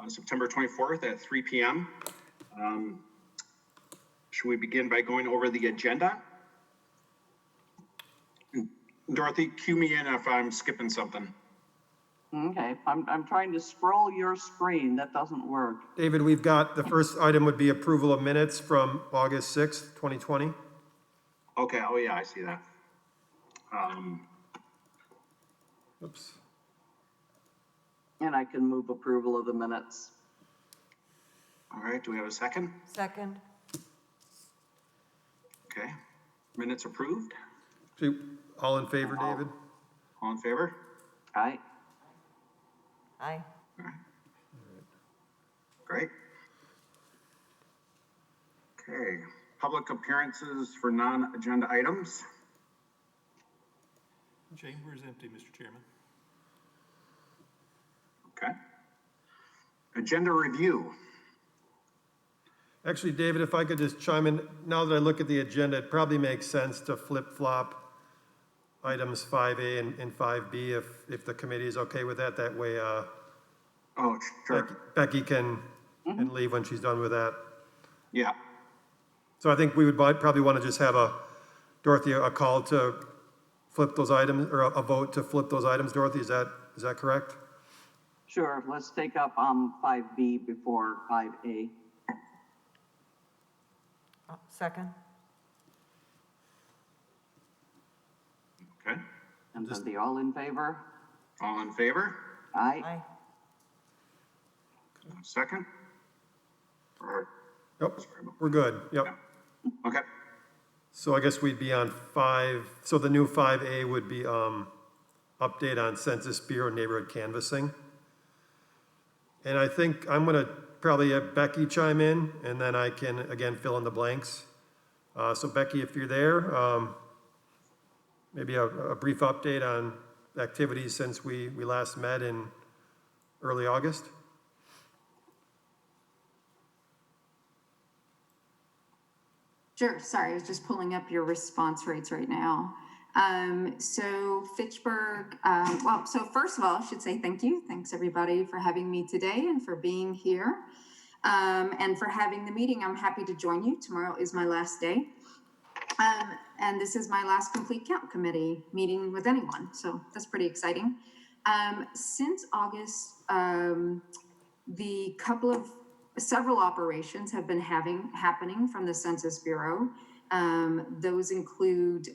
September 24th at 3 p.m. Should we begin by going over the agenda? Dorothy, cue me in if I'm skipping something. Okay, I'm trying to scroll your screen. That doesn't work. David, we've got, the first item would be approval of minutes from August 6th, 2020. Okay, oh yeah, I see that. Oops. And I can move approval of the minutes. All right, do we have a second? Second. Okay, minutes approved. All in favor, David? All in favor? Aye. Aye. All right. Great. Okay, public appearances for non-agenda items. Chamber is empty, Mr. Chairman. Okay. Agenda review. Actually, David, if I could just chime in, now that I look at the agenda, it probably makes sense to flip-flop items 5A and 5B if the committee is okay with that. That way, Oh, sure. Becky can leave when she's done with that. Yeah. So I think we would probably want to just have Dorothy, a call to flip those items, or a vote to flip those items, Dorothy, is that correct? Sure, let's take up 5B before 5A. Second. Okay. And then the all in favor? All in favor? Aye. Aye. Second? Or, Nope, we're good, yep. okay. So I guess we'd be on 5, so the new 5A would be update on Census Bureau neighborhood canvassing. And I think I'm gonna probably have Becky chime in, and then I can, again, fill in the blanks. So Becky, if you're there, maybe a brief update on activities since we last met in early August. Sure, sorry, I was just pulling up your response rates right now. So Fitchburg, so first of all, I should say thank you. Thanks everybody for having me today and for being here. And for having the meeting. I'm happy to join you. Tomorrow is my last day. And this is my last complete count committee meeting with anyone. So that's pretty exciting. Since August, several operations have been happening from the Census Bureau. Those include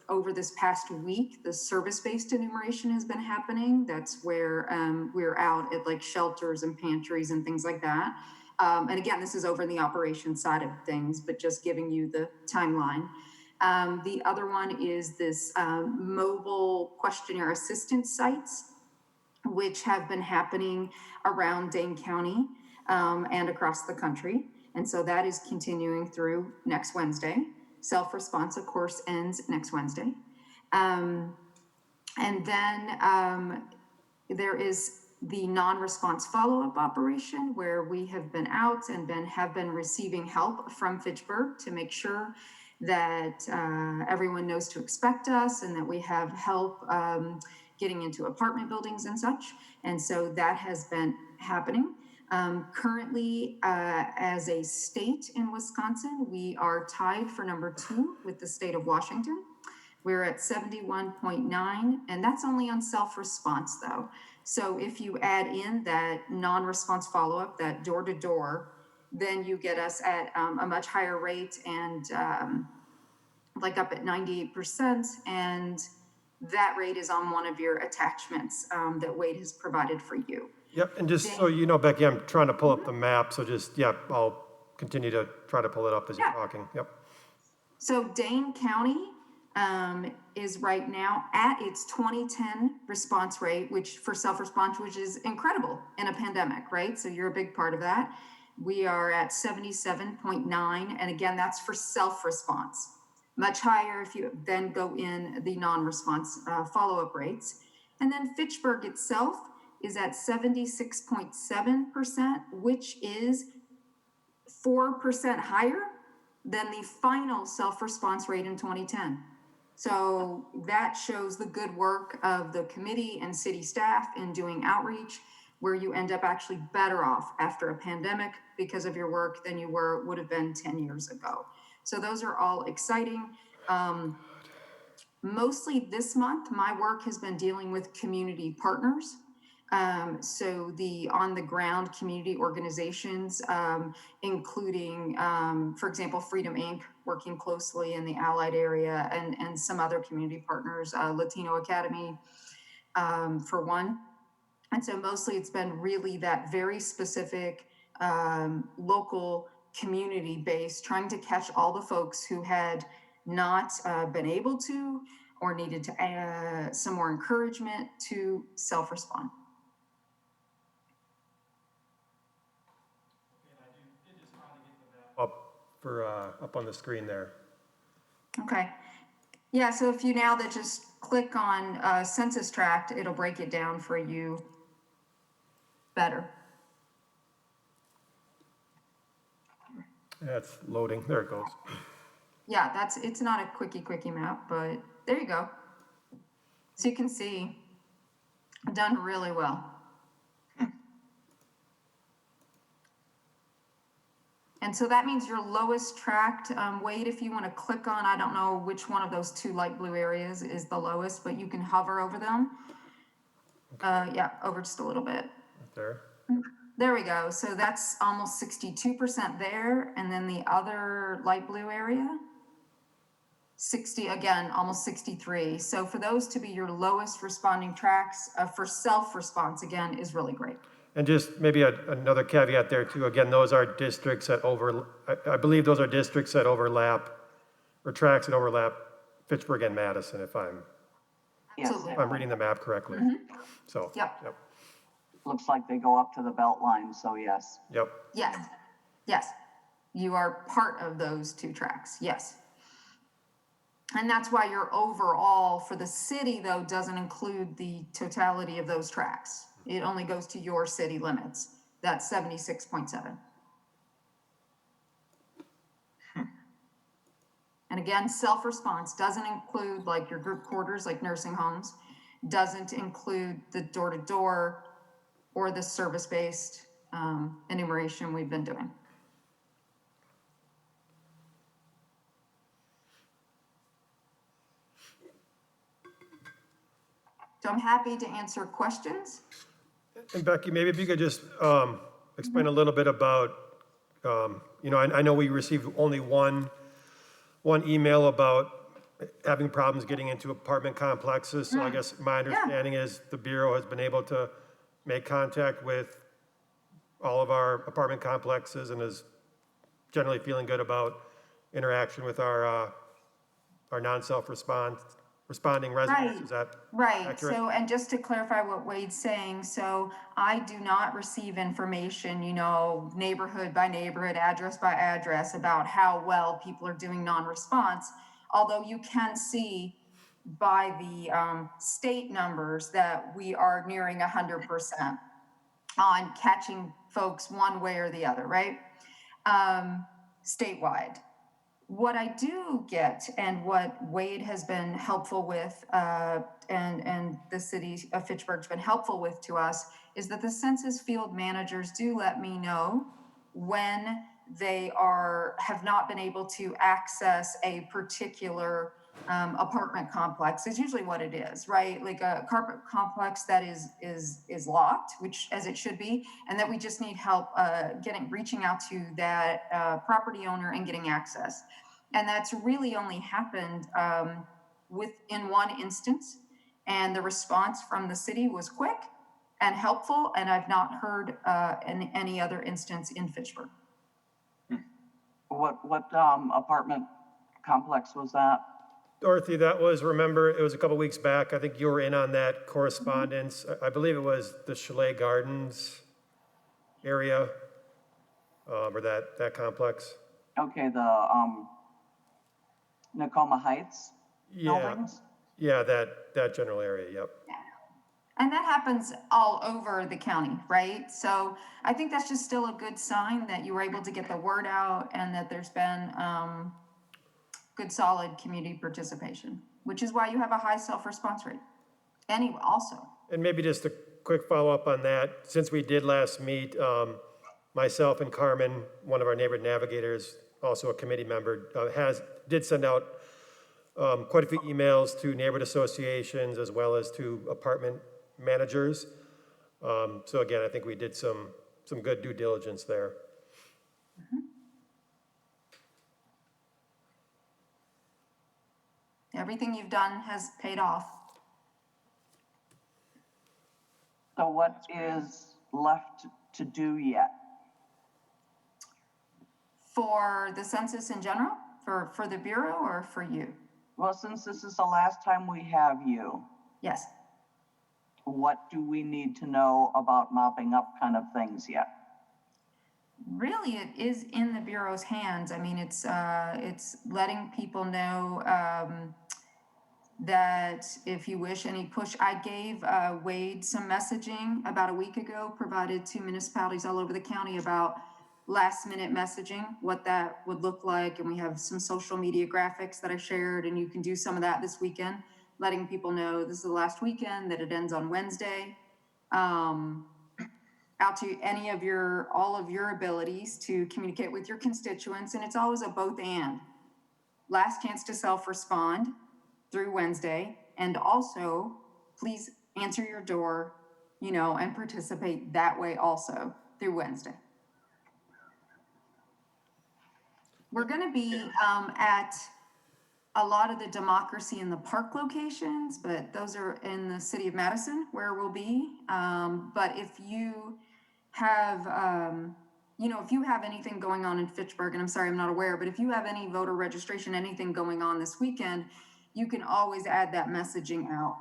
over this past week, the service-based enumeration has been happening. That's where we're out at like shelters and pantries and things like that. And again, this is over the operations side of things, but just giving you the timeline. The other one is this mobile questionnaire assistance sites, which have been happening around Dane County and across the country. And so that is continuing through next Wednesday. Self-response, of course, ends next Wednesday. And then there is the non-response follow-up operation where we have been out and have been receiving help from Fitchburg to make sure that everyone knows to expect us and that we have help getting into apartment buildings and such. And so that has been happening. Currently, as a state in Wisconsin, we are tied for number 2 with the state of Washington. We're at 71.9, and that's only on self-response though. So if you add in that non-response follow-up, that door-to-door, then you get us at a much higher rate and like up at 98%. And that rate is on one of your attachments that Wade has provided for you. Yep, and just so you know, Becky, I'm trying to pull up the map, so just, I'll continue to try to pull it up as you're talking, yep. So Dane County is right now at its 2010 response rate, which for self-response, which is incredible in a pandemic, right? So you're a big part of that. We are at 77.9, and again, that's for self-response. Much higher if you then go in the non-response follow-up rates. And then Fitchburg itself is at 76.7%, which is 4% higher than the final self-response rate in 2010. So that shows the good work of the committee and city staff in doing outreach. where you end up actually better off after a pandemic because of your work than you would have been 10 years ago. So those are all exciting. Mostly this month, my work has been dealing with community partners. So the on-the-ground community organizations, including, for example, Freedom Inc., working closely in the Allied area, and some other community partners, Latino Academy, for one. And so mostly it's been really that very specific, local community base, trying to catch all the folks who had not been able to or needed to some more encouragement to self-respond. Up on the screen there. Okay. Yeah, so if you now that just click on Census Tract, it'll break it down for you better. Yeah, it's loading. There it goes. Yeah, it's not a quickie map, but there you go. So you can see, done really well. And so that means your lowest tract, Wade, if you want to click on, I don't know which one of those two light blue areas is the lowest, but you can hover over them. Yeah, over just a little bit. There. There we go. So that's almost 62% there. And then the other light blue area, 60, again, almost 63. So for those to be your lowest responding tracks for self-response, again, is really great. And just maybe another caveat there too. Again, those are districts that I believe those are districts that overlap, or tracks that overlap Fitchburg and Madison, if I'm Absolutely. reading the map correctly. So. Yep. Looks like they go up to the belt line, so yes. Yep. Yes. You are part of those two tracks. Yes. And that's why your overall for the city, though, doesn't include the totality of those tracks. It only goes to your city limits. That's 76.7. And again, self-response doesn't include like your group quarters, like nursing homes, doesn't include the door-to-door or the service-based enumeration we've been doing. So I'm happy to answer questions. And Becky, maybe if you could just explain a little bit about, I know we received only one email about having problems getting into apartment complexes. So I guess my understanding is the Bureau has been able to make contact with all of our apartment complexes and is generally feeling good about interaction with our responding residents. Right. Is that Right. accurate? So, and just to clarify what Wade's saying, so I do not receive information, neighborhood by neighborhood, address by address about how well people are doing non-response. Although you can see by the state numbers that we are nearing 100% on catching folks one way or the other, right? Statewide. What I do get, and what Wade has been helpful with, and the city of Fitchburg's been helpful with to us, is that the census field managers do let me know when they have not been able to access a particular apartment complex. Is usually what it is, right? Like a apartment complex that is locked, which as it should be, and that we just need help reaching out to that property owner and getting access. And that's really only happened in one instance, and the response from the city was quick and helpful, and I've not heard in any other instance in Fitchburg. What apartment complex was that? Dorothy, remember, it was a couple weeks back. I think you were in on that correspondence. I believe it was the Chalet Gardens area, or that complex. Okay, the Nakoma Heights buildings? Yeah, that general area, yep. And that happens all over the county, right? So I think that's just still a good sign that you were able to get the word out and that there's been good, solid community participation, which is why you have a high self-response rate. Anyway, also. And maybe just to quick follow-up on that. Since we did last meet, myself and Carmen, one of our neighborhood navigators, also a committee member, did send out quite a few emails to neighborhood associations as well as to apartment managers. So again, I think we did some good due diligence there. Everything you've done has paid off. So what is left to do yet? For the census in general, for the Bureau or for you? Well, since this is the last time we have you, Yes. what do we need to know about mopping up kind of things yet? Really, it is in the Bureau's hands. I mean, it's letting people know, that if you wish any push, I gave, Wade some messaging about a week ago, provided to municipalities all over the county about last minute messaging, what that would look like. And we have some social media graphics that I shared, and you can do some of that this weekend, letting people know this is the last weekend, that it ends on Wednesday. Out to all of your abilities to communicate with your constituents, and it's always a both and. Last chance to self-respond through Wednesday, and also please answer your door, and participate that way also through Wednesday. We're gonna be at a lot of the Democracy in the Park locations, but those are in the city of Madison where we'll be. But if you have, if you have anything going on in Fitchburg, and I'm sorry, I'm not aware, but if you have any voter registration, anything going on this weekend, you can always add that messaging out.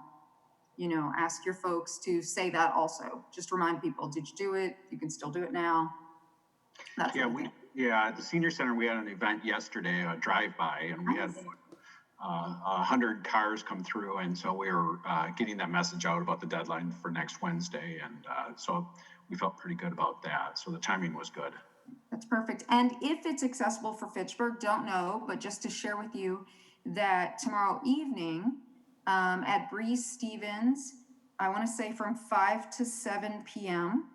Ask your folks to say that also. Just remind people, did you do it? You can still do it now. That's At the senior center, we had an event yesterday, a drive-by, and we had 100 cars come through, and so we were getting that message out about the deadline for next Wednesday, and so we felt pretty good about that. So the timing was good. That's perfect. And if it's accessible for Fitchburg, don't know, but just to share with you that tomorrow evening at Breeze Stevens, I want to say from 5 to 7 p.m.,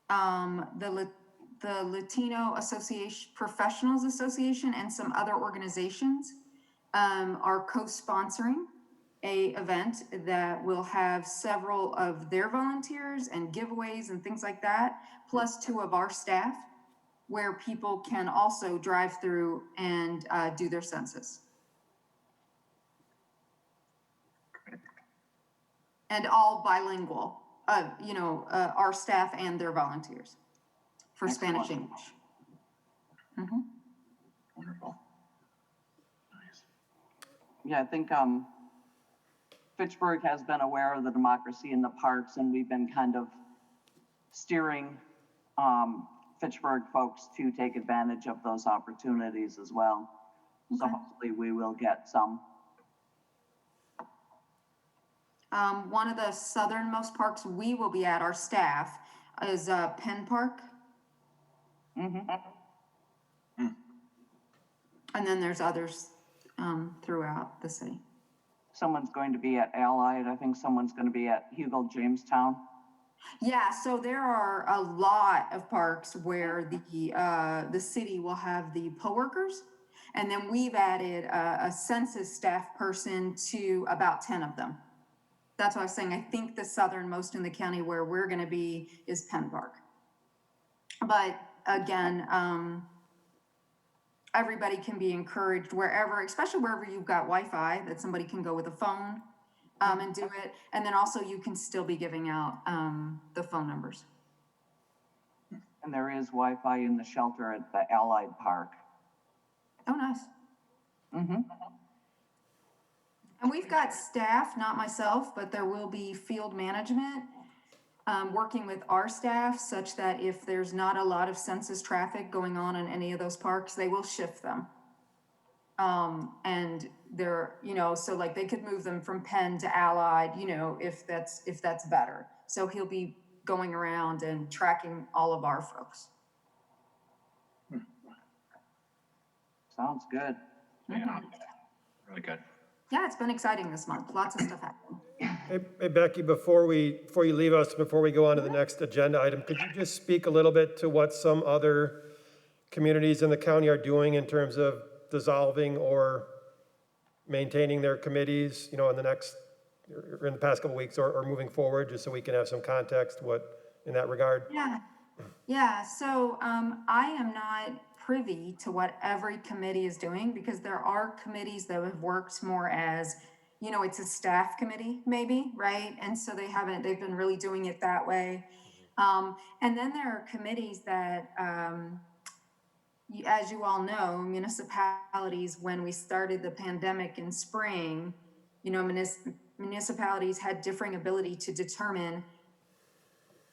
the Latino Association, Professionals Association, and some other organizations are co-sponsoring a event that will have several of their volunteers and giveaways and things like that, plus 2 of our staff, where people can also drive through and do their census. And all bilingual, our staff and their volunteers for Spanish English. Mm-hmm. Wonderful. Nice. Yeah, I think Fitchburg has been aware of the Democracy in the Parks, and we've been kind of steering Fitchburg folks to take advantage of those opportunities as well. Okay. So hopefully we will get some. One of the southernmost parks we will be at, our staff, is Penn Park. Mm-hmm. And then there's others throughout the city. Someone's going to be at Allied. I think someone's going to be at Hugo Jamestown. Yeah, so there are a lot of parks where the city will have the poll workers, and then we've added a census staff person to about 10 of them. That's what I was saying. I think the southernmost in the county where we're going to be is Penn Park. But again, everybody can be encouraged wherever, especially wherever you've got Wi-Fi, that somebody can go with a phone and do it. And then also you can still be giving out the phone numbers. And there is Wi-Fi in the shelter at the Allied Park. Oh, nice. Mm-hmm. And we've got staff, not myself, but there will be field management working with our staff such that if there's not a lot of census traffic going on in any of those parks, they will shift them. And they're, so like they could move them from Penn to Allied, if that's better. So he'll be going around and tracking all of our folks. Sounds good. Yeah, really good. Yeah, it's been exciting this month. Lots of stuff happening. Hey Becky, before you leave us, before we go on to the next agenda item, could you just speak a little bit to what some other communities in the county are doing in terms of dissolving or maintaining their committees, in in the past couple weeks or moving forward, just so we can have some context in that regard? Yeah, yeah. So I am not privy to what every committee is doing because there are committees that have worked more as, it's a staff committee, maybe, right? And so they've been really doing it that way. And then there are committees that, as you all know, municipalities, when we started the pandemic in spring, municipalities had differing ability to determine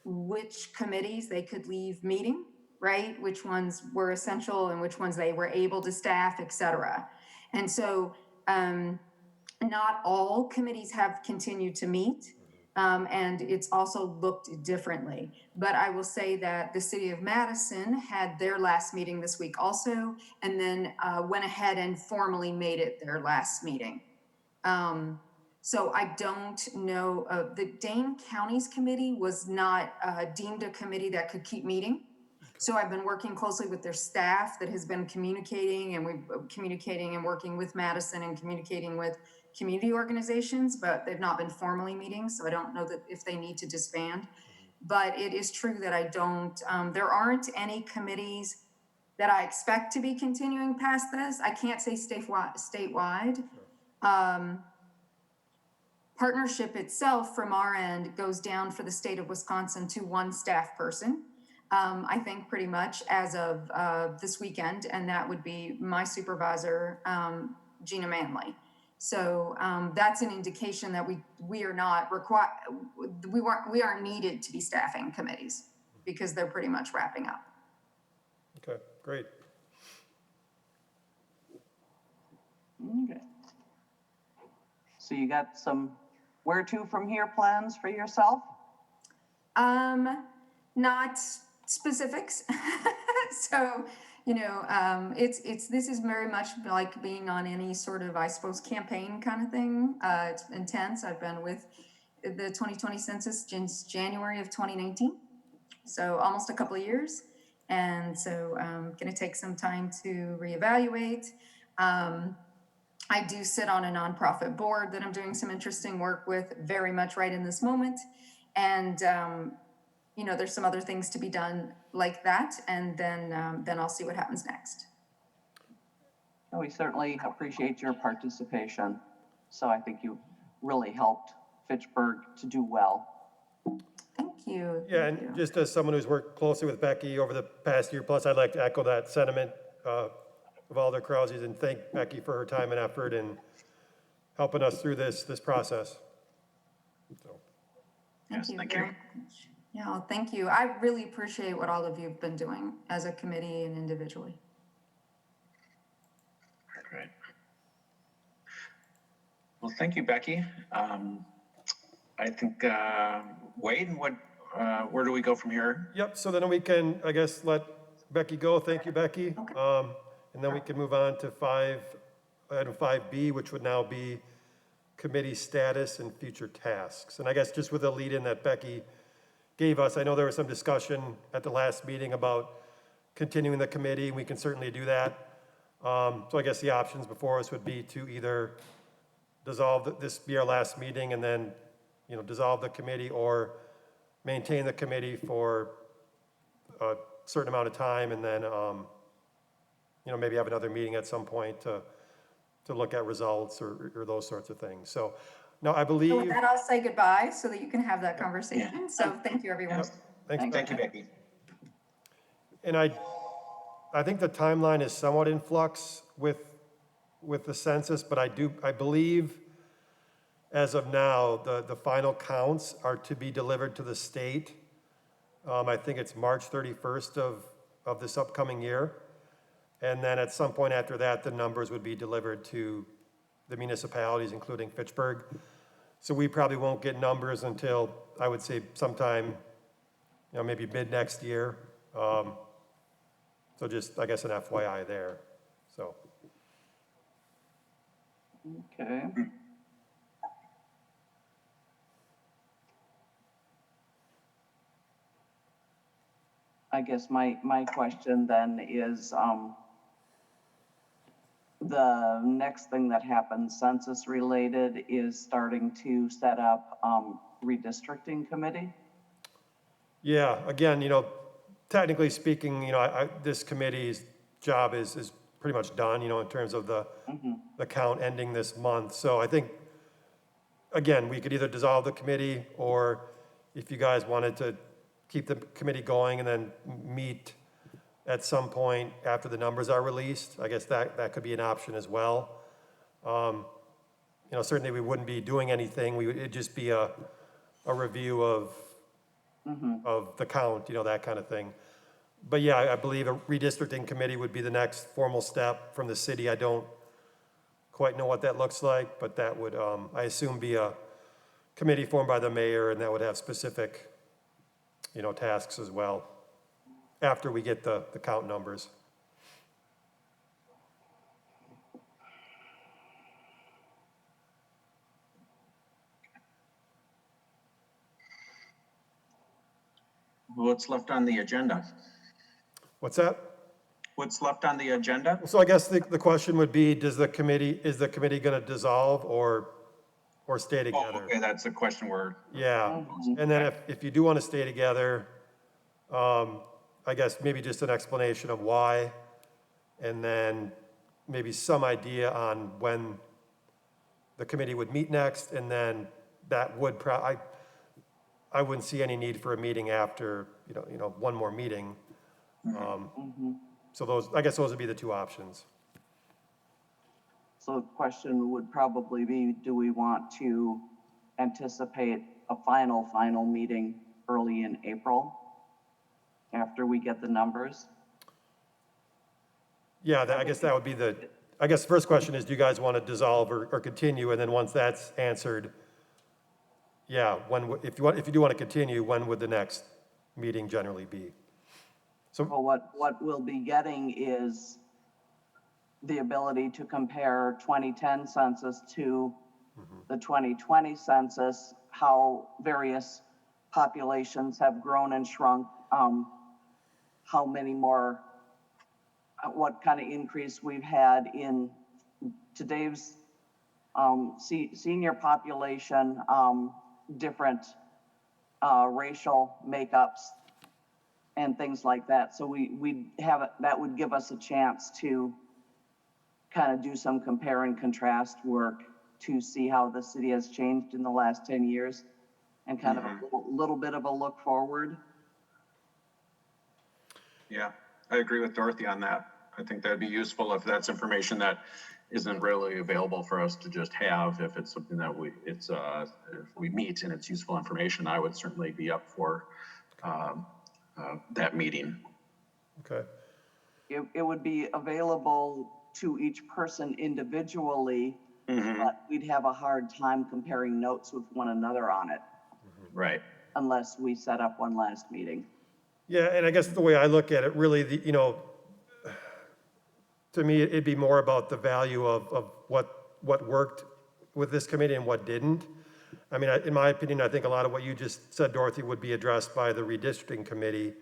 which committees they could leave meeting, right? Which ones were essential and which ones they were able to staff, et cetera. And so not all committees have continued to meet. And it's also looked differently. But I will say that the city of Madison had their last meeting this week also, and then went ahead and formally made it their last meeting. So I don't know, the Dane County's committee was not deemed a committee that could keep meeting. So I've been working closely with their staff that has been communicating, and we've communicating and working with Madison and communicating with community organizations, but they've not been formally meeting. So I don't know that if they need to disband, but it is true that I don't, there aren't any committees that I expect to be continuing past this. I can't say statewide. Partnership itself from our end goes down for the state of Wisconsin to one staff person. I think pretty much as of this weekend, and that would be my supervisor, Gina Manley. So that's an indication that we are not required, we aren't needed to be staffing committees because they're pretty much wrapping up. Okay, great. Okay. So you got some where to from here plans for yourself? Not specifics. So, this is very much like being on any sort of, I suppose, campaign kind of thing. It's intense. I've been with the 2020 census since January of 2019. So almost a couple of years. And so I'm going to take some time to reevaluate. I do sit on a nonprofit board that I'm doing some interesting work with very much right in this moment. And, there's some other things to be done like that. And then I'll see what happens next. We certainly appreciate your participation. So I think you really helped Fitchburg to do well. Thank you. Yeah, Thank and you. just as someone who's worked closely with Becky over the past year plus, I'd like to echo that sentiment of Alder Krause's and thank Becky for her time and effort in helping us through this process. So, Thank you thank very you. much. Yeah, well, thank you. I really appreciate what all of you have been doing as a committee and individually. Great. Well, thank you, Becky. I think, Wade, where do we go from here? Yep, so then we can, I guess, let Becky go. Thank you, Becky. Okay. And then we can move on to item 5B, which would now be committee status and future tasks. And I guess just with the lead-in that Becky gave us, I know there was some discussion at the last meeting about continuing the committee, and we can certainly do that. So I guess the options before us would be to either dissolve, this be our last meeting, and then, dissolve the committee, or maintain the committee for a certain amount of time, and then, maybe have another meeting at some point to look at results or those sorts of things. So, no, I believe. So with that, I'll say goodbye so that you can have that conversation. So thank you, everyone. Yep. Thanks, Thank you, Becky. And I think the timeline is somewhat in flux with the census, but I believe as of now, the final counts are to be delivered to the state. I think it's March 31st of this upcoming year. And then at some point after that, the numbers would be delivered to the municipalities, including Fitchburg. So we probably won't get numbers until, I would say, sometime, maybe mid next year. So just, I guess, an FYI there, so. Okay. I guess my question then is, the next thing that happens census related is starting to set up, redistricting committee. Yeah, again, technically speaking, this committee's job is pretty much done, in terms of the count ending this month. So I think, again, we could either dissolve the committee, or if you guys wanted to keep the committee going and then meet at some point after the numbers are released, I guess that could be an option as well. Certainly we wouldn't be doing anything. It'd just be a review of the count, that kind of thing. But yeah, I believe a redistricting committee would be the next formal step from the city. I don't quite know what that looks like, but that would, I assume, be a committee formed by the mayor, and that would have specific, tasks as well, after we get the count numbers. What's left on the agenda? What's that? What's left on the agenda? So I guess the question would be, is the committee gonna dissolve or stay Oh, together? okay, that's a question where, Yeah, and then if you do want to stay together, I guess maybe just an explanation of why, and then maybe some idea on when the committee would meet next, and then that would I wouldn't see any need for a meeting after, one more meeting. So I guess those would be the two options. So the question would probably be, do we want to anticipate a final meeting early in April after we get the numbers? Yeah, I guess that would be I guess the first question is, do you guys want to dissolve or continue? And then once that's answered, yeah, if you do want to continue, when would the next meeting generally be? Well, what we'll be getting is the ability to compare 2010 census to the 2020 census, how various populations have grown and shrunk, how many more, what kind of increase we've had in today's senior population, different racial makeups and things like that. So that would give us a chance to kind of do some compare and contrast work to see how the city has changed in the last 10 years and kind of a little bit of a look forward. yeah, I agree with Dorothy on that. I think that'd be useful if that's information that isn't really available for us to just have. If it's something that if we meet and it's useful information, I would certainly be up for that meeting. Okay. It would be available to each person individually, but we'd have a hard time comparing notes with one another on it. Right. Unless we set up one last meeting. Yeah, and I guess the way I look at it, really, to me, it'd be more about the value of what worked with this committee and what didn't. I mean, in my opinion, I think a lot of what you just said, Dorothy, would be addressed by the redistricting committee.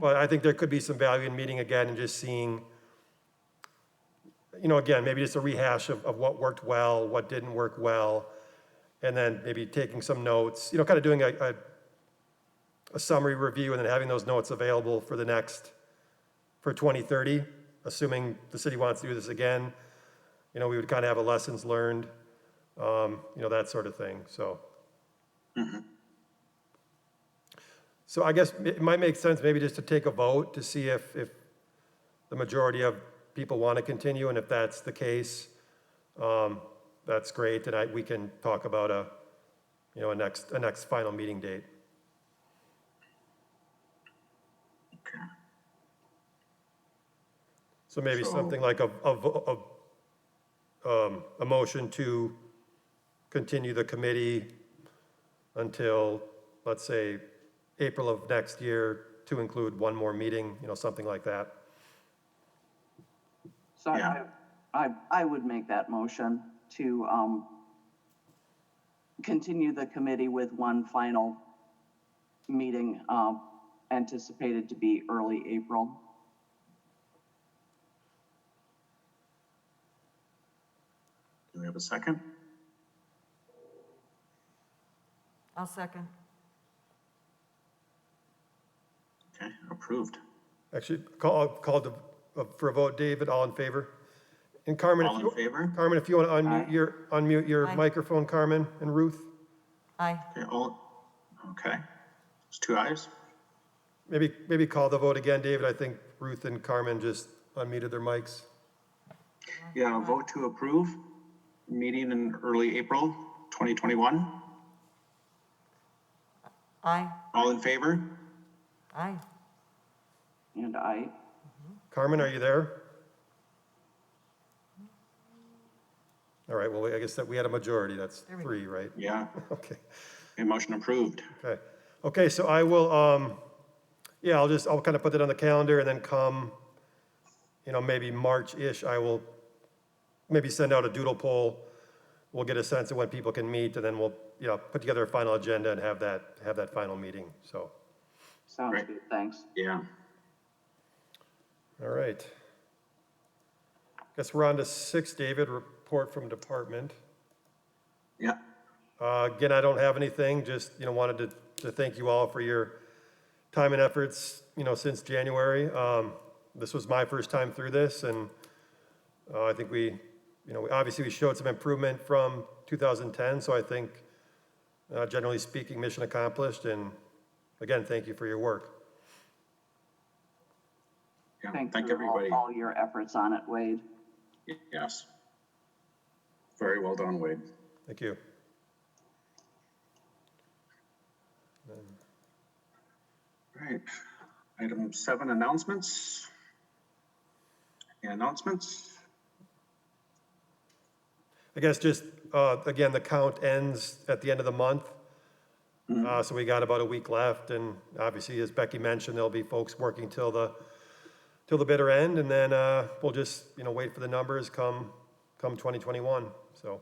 But I think there could be some value in meeting again and just seeing, again, maybe just a rehash of what worked well, what didn't work well, and then maybe taking some notes, kind of doing a summary review and then having those notes available for 2030, assuming the city wants to do this again. We would kind of have a lessons learned, that sort of thing, so. So I guess it might make sense maybe just to take a vote to see if the majority of people want to continue, and if that's the case, that's great, and we can talk about a next final meeting date. Okay. So maybe something like a motion to continue the committee until, let's say, April of next year, to include one more meeting, something like that. So Yeah. I would make that motion to, continue the committee with one final meeting, anticipated to be early April. Do we have a second? I'll second. Okay, approved. Actually, called for a vote. David, all in favor? And Carmen, All in favor? Carmen, if you want to Aye. unmute your Aye. microphone, Carmen and Ruth, Aye. Okay, okay. It's 2 ayes. maybe call the vote again, David. I think Ruth and Carmen just unmuted their mics. Yeah, vote to approve, meeting in early April 2021. Aye. All in favor? Aye. And I, Carmen, are you there? All right, well, I guess that we had a majority. That's There we go. 3, right? Yeah, Okay. a motion approved. Okay. Okay, so I will, yeah, I'll kind of put it on the calendar and then come, maybe March-ish, I will maybe send out a doodle poll. We'll get a sense of when people can meet, and then we'll, put together a final agenda and have that final meeting, so. sounds Great. good, thanks. Yeah. All right. Guess we're on to 6, David, report from department. Yeah. Again, I don't have anything, just, wanted to thank you all for your time and efforts, since January. This was my first time through this, and I think obviously we showed some improvement from 2010, so I think, generally speaking, mission accomplished, and again, thank you for your work. Yeah. Thanks Thank for everybody. all your efforts on it, Wade. Yes. Very well done, Wade. Thank you. Right. Item 7, announcements. Any announcements? I guess just, again, the count ends at the end of the month. So we got about a week left, and obviously, as Becky mentioned, there'll be folks working till the bitter end, and then, we'll just, wait for the numbers come 2021, so.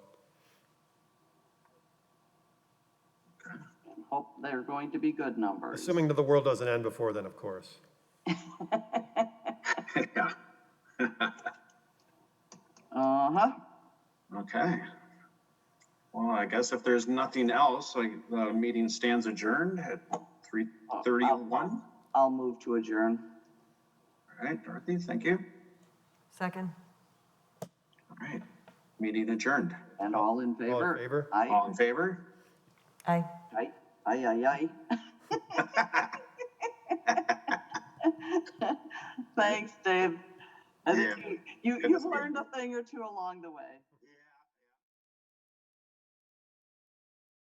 Hope they're going to be good numbers. Assuming that the world doesn't end before then, of course. Yeah. Uh-huh. Okay. Well, I guess if there's nothing else, the meeting stands adjourned at 3:31. I'll move to adjourn. All right, Dorothy, thank you. Second. All right, meeting adjourned. And all in favor? All in favor? Aye. All in favor? Aye. Aye. Aye, aye, aye. Thanks, Dave. I think Yeah. you've Goodness, learned a thing or two along the way.